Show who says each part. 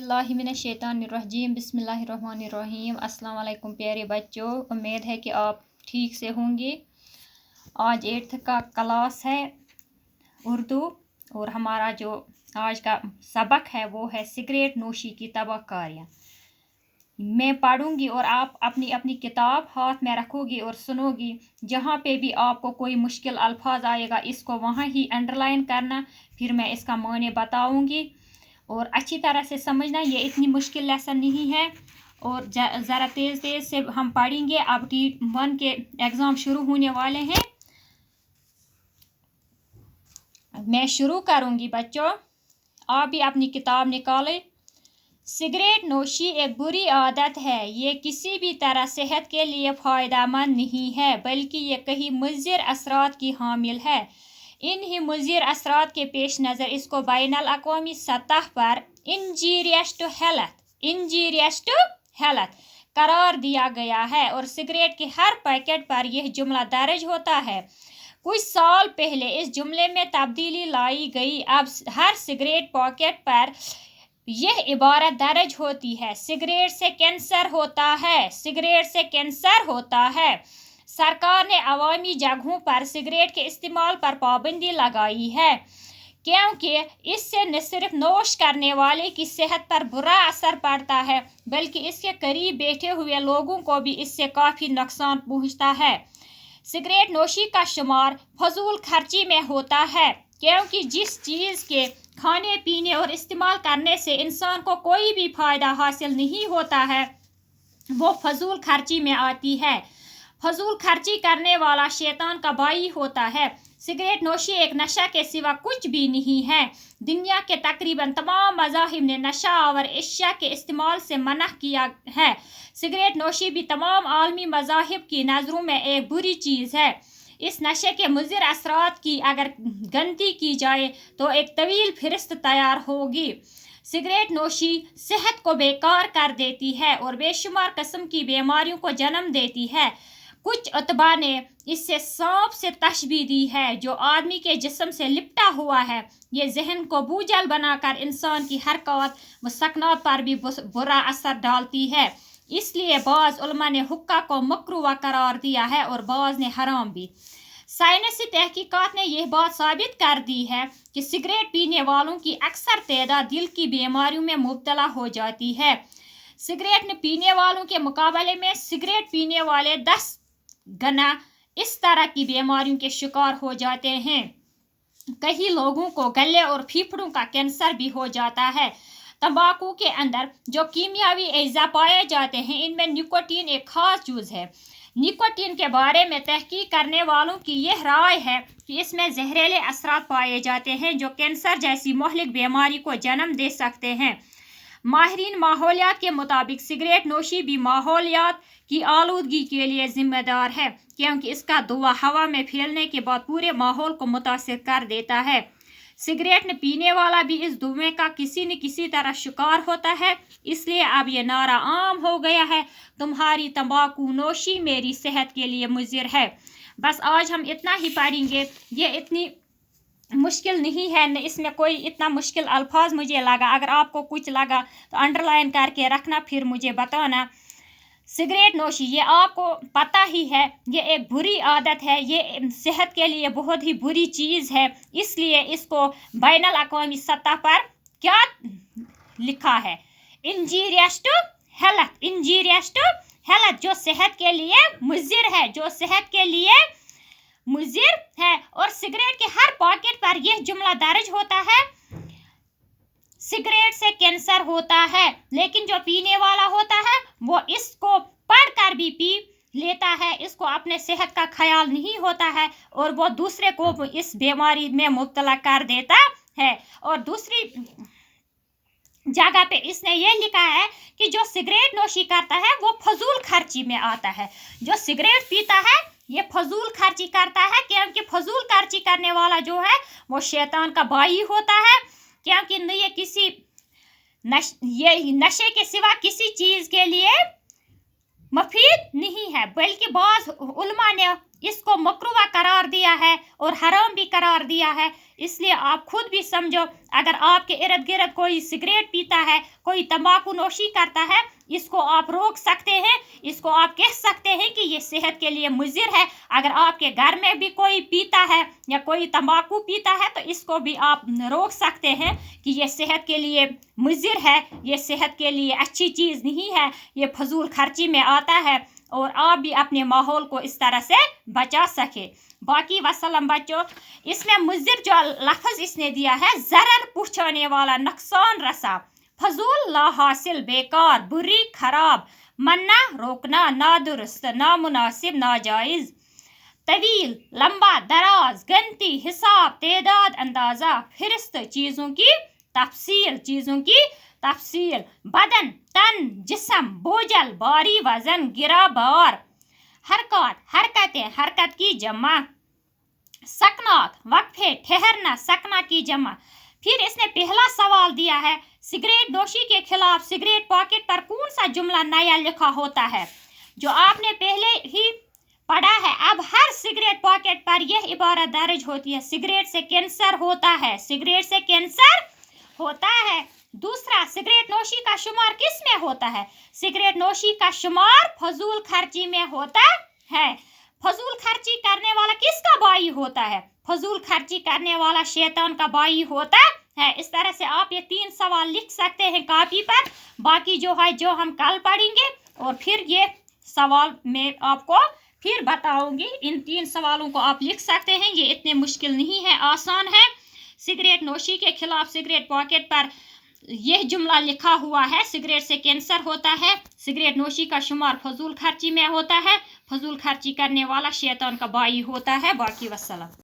Speaker 1: औज़ुबिल्लाहिमिनश्शैतानिर्रजीम बिस्मिल्लाहिर्रहमानिर्रहीम। अस्सलाम वालेकुम प्यारे बच्चों, उम्मीद है कि आप ठीक से होंगे। आज 8th का क्लास है उर्दू और हमारा जो आज का सबक है वो है सिगरेट नोशी की तबाहकारियाँ। मैं पढ़ूंगी और आप अपनी अपनी किताब हाथ में रखोगी और सुनोगी। जहाँ पे भी आपको कोई मुश्किल अल्फाज आएगा इसको वहाँ ही अंडरलाइन करना, फिर मैं इसका माने बताऊंगी और अच्छी तरह से समझना। ये इतनी मुश्किल लेसन नहीं है और ज़रा तेज़ तेज़ से हम पढ़ेंगे। अब T1 के एग्ज़ाम शुरू होने वाले हैं। मैं शुरू करूंगी बच्चों, आप भी अपनी किताब निकालें। सिगरेट नोशी एक बुरी आदत है। ये किसी भी तरह सेहत के लिए फ़ायदेमंद नहीं है, बल्कि ये कई मुज़िर असरात की हामिल है। इन्हीं मुज़िर असरात के पेश नज़र इसको बैनुल अक़वामी सतह पर इंजीरियस टू हेल्थ करार दिया गया है और सिगरेट के हर पैकेट पर यह जुमला दर्ज होता है। कुछ साल पहले इस जुमले में तब्दीली लाई गई। अब हर सिगरेट पैकेट पर यह इबारत दर्ज होती है, सिगरेट से कैंसर होता है, सिगरेट से कैंसर होता है। सरकार ने अवामी जगहों पर सिगरेट के इस्तेमाल पर पाबंदी लगाई है, क्योंकि इससे न सिर्फ नोश करने वाले की सेहत पर बुरा असर पड़ता है, बल्कि इसके करीब बैठे हुए लोगों को भी इससे काफ़ी नुकसान पहुंचता है। सिगरेट नोशी का शुमार फजूल खर्ची में होता है, क्योंकि जिस चीज़ के खाने पीने और इस्तेमाल करने से इंसान को कोई भी फ़ायदा हासिल नहीं होता है वो फजूल खर्ची में आती है। फजूल खर्ची करने वाला शैतान का भाई होता है। सिगरेट नोशी एक नशा के सिवा कुछ भी नहीं है। दुनिया के तकरीबन तमाम मज़ाहिब ने नशा आवर अशिया के इस्तेमाल से मना किया है। सिगरेट नोशी भी तमाम आलमी मज़ाहिब की नज़रों में एक बुरी चीज़ है। इस नशे के मुज़िर असरात की अगर गिनती की जाए तो एक तवील फहरिस्त तैयार होगी। सिगरेट नोशी सेहत को बेकार कर देती है और बेशुमार किस्म की बीमारियों को जन्म देती है। कुछ उतबा ने इससे सांप से तशबीह दी है जो आदमी के जिस्म से लिपटा हुआ है। ये जहन को बोझल बनाकर इंसान की हरकत व सकनात पर भी बुरा असर डालती है। इसलिए बाज़ उलमा ने हुक्का को मकरूह करार दिया है और बाज़ ने हराम भी। साइंसी तहकीकात ने यह बात साबित कर दी है कि सिगरेट पीने वालों की अक्सर तादाद दिल की बीमारियों में मुब्तला हो जाती है। सिगरेट पीने वालों के मुकाबले में सिगरेट पीने वाले 10 गुना इस तरह की बीमारियों के शिकार हो जाते हैं। कई लोगों को गले और फेफड़ों का कैंसर भी हो जाता है। तंबाकू के अंदर जो कीमियावी अज्जा पाए जाते हैं इनमें निकोटीन एक खास चीज़ है। निकोटीन के बारे में तहकीक करने वालों की यह राय है कि इसमें जहरीले असरात पाए जाते हैं जो कैंसर जैसी मुहलिक बीमारी को जन्म दे सकते हैं। माहिरीन माहौलियात के मुताबिक सिगरेट नोशी भी माहौलियात की आलूदगी के लिए जिम्मेदार है, क्योंकि इसका धुआं हवा में फैलने के बाद पूरे माहौल को मुतासिर कर देता है। सिगरेट पीने वाला भी इस धुएं का किसी न किसी तरह शिकार होता है। इसलिए अब ये नारा आम हो गया है, तुम्हारी तंबाकू नोशी मेरी सेहत के लिए मुज़िर है। बस आज हम इतना ही पढ़ेंगे। ये इतनी मुश्किल नहीं है, न इसमें कोई इतना मुश्किल अल्फाज मुझे लगा। अगर आपको कुछ लगा तो अंडरलाइन करके रखना, फिर मुझे बताना। सिगरेट नोशी ये आपको पता ही है, ये एक बुरी आदत है, ये सेहत के लिए बहुत ही बुरी चीज़ है। इसलिए इसको बैनुल अक़वामी सतह पर क्या लिखा है, इंजीरियस टू हेल्थ, जो सेहत के लिए मुज़िर है, जो सेहत के लिए मुज़िर है। और सिगरेट के हर पैकेट पर यह जुमला दर्ज होता है, सिगरेट से कैंसर होता है। लेकिन जो पीने वाला होता है वो इसको पढ़कर भी पी लेता है, इसको अपने सेहत का ख्याल नहीं होता है और वो दूसरे को इस बीमारी में मुब्तला कर देता है। और दूसरी जगह पे इसने ये लिखा है कि जो सिगरेट नोशी करता है वो फजूल खर्ची में आता है। जो सिगरेट पीता है ये फजूल खर्ची करता है, क्योंकि फजूल खर्ची करने वाला जो है वो शैतान का भाई होता है, क्योंकि ये किसी ये नशे के सिवा किसी चीज़ के लिए मुफीद नहीं है, बल्कि बाज़ उलमा ने इसको मकरूह करार दिया है और हराम भी करार दिया है। इसलिए आप खुद भी समझो, अगर आपके इर्द गिर्द कोई सिगरेट पीता है, कोई तंबाकू नोशी करता है, इसको आप रोक सकते हैं, इसको आप कह सकते हैं कि ये सेहत के लिए मुज़िर है। अगर आपके घर में भी कोई पीता है या कोई तंबाकू पीता है तो इसको भी आप रोक सकते हैं कि ये सेहत के लिए मुज़िर है, ये सेहत के लिए अच्छी चीज़ नहीं है, ये फजूल खर्ची में आता है, और आप भी अपने माहौल को इस तरह से बचा सके। बाकी वसलम बच्चों, इसमें मुज़िर जो लफ्ज़ इसने दिया है, ज़रर पहुँचाने वाला, नुकसान रसा, फजूल, ला हासिल, बेकार, बुरी, खराब, मन्ना, रोकना, नादुरुस्त, नामुनासिब, नाजायज़, तवील, लंबा, दराज, गिनती, हिसाब, तेदाद, अंदाज़ा, फिरिस्त, चीज़ों की तफसील, बदन, तन, जिस्म, बोझल, भारी, वजन, गिरा, बार, हरकतें, हरकत की जमा, सकनात, वक्फे, ठहरना, सकना की जमा। फिर इसने पहला सवाल दिया है, सिगरेट नोशी के खिलाफ सिगरेट पॉकेट पर कौन सा जुमला नया लिखा होता है, जो आपने पहले ही पढ़ा है। अब हर सिगरेट पॉकेट पर यह इबारत दर्ज होती है, सिगरेट से कैंसर होता है, सिगरेट से कैंसर होता है। दूसरा, सिगरेट नोशी का शुमार किस में होता है, सिगरेट नोशी का शुमार फजूल खर्ची में होता है। फजूल खर्ची करने वाला किसका भाई होता है, फजूल खर्ची करने वाला शैतान का भाई होता है। इस तरह से आप ये 3 सवाल लिख सकते हैं कॉपी पर, बाकी जो है जो हम कल पढ़ेंगे, और फिर ये सवाल मैं आपको फिर बताऊंगी। इन 3 सवालों को आप लिख सकते हैं, ये इतने मुश्किल नहीं है, आसान है। सिगरेट नोशी के खिलाफ सिगरेट पॉकेट पर यह जुमला लिखा हुआ है, सिगरेट से कैंसर होता है, सिगरेट नोशी का शुमार फजूल खर्ची में होता है, फजूल खर्ची करने वाला शैतान का भाई होता है। बाकी वस्सलाम।